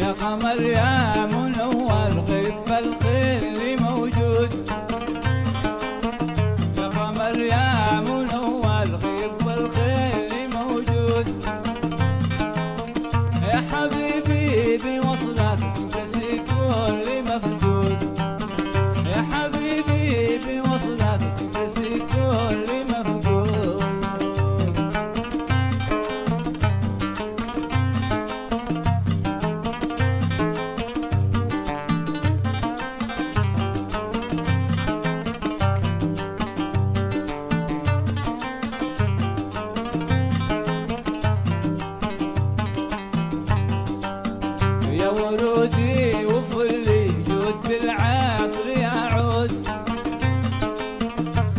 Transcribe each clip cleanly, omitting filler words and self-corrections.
يا قمر يا منور غف الخير اللي موجود، يا قمر يا منور غف الخير اللي موجود، يا حبيبي بوصلك تسي كل مفقود، يا حبيبي بوصلك تسي كل مفقود. يا ورودي وفلي جود بالعطر يعود،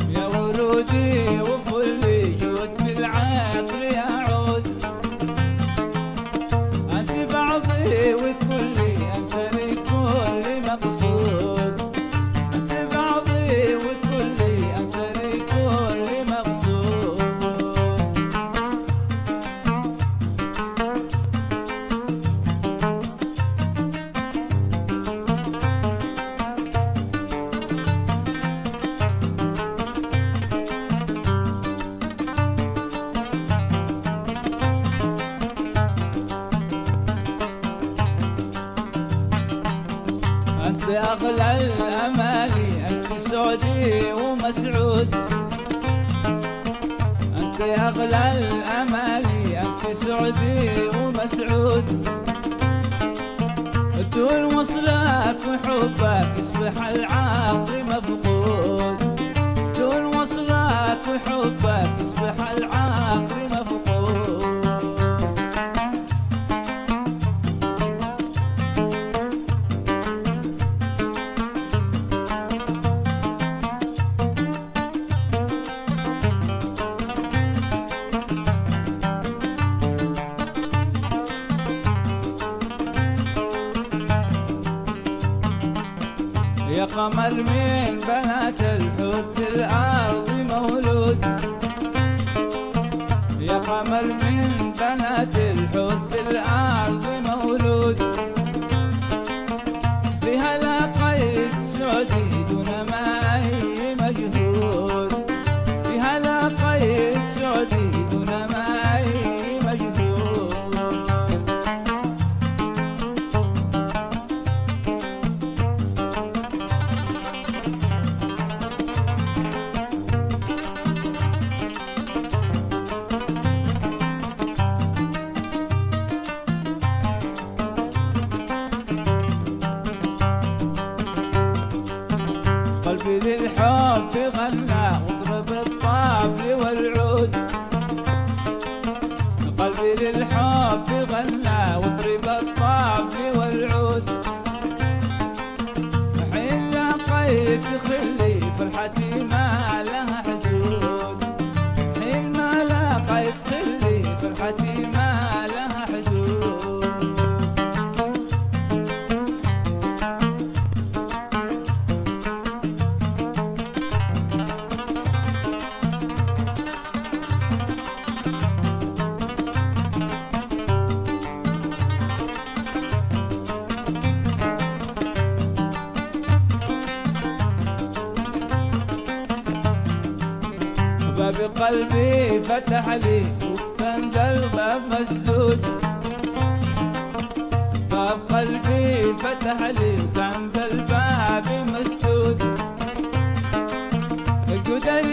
يا ورودي وفلي جود بالعطر يعود، أنت بعضي وكلي أنت لكل مقصود، أنت بعضي وكلي أنت لكل مقصود. أنت أغلى الأماني أنت سعدي ومسعود، أنت أغلى الأماني أنت سعدي ومسعود، طول وصلك وحبك يصبح العقل مفقود، طول وصلك وحبك يصبح العقل مفقود. يا قمر من بنات الحب في الأرض مولود، يا قمر من بنات الحب في الأرض مولود، فيها لقيت سعدي دون ما أي مجهود، فيها لقيت سعدي دون ما أي مجهود. قلبي للحب غنى واضرب الطبل والعود، قلبي للحب غنى واضرب الطبل والعود، حين لقيت خلي فرحتي ما لها حدود، حين ما لقيت خلي فرحتي ما لها حدود. باب قلبي فتح لي وكان ذا الباب مسدود، باب قلبي فتح لي وكان ذا الباب مسدود، القدر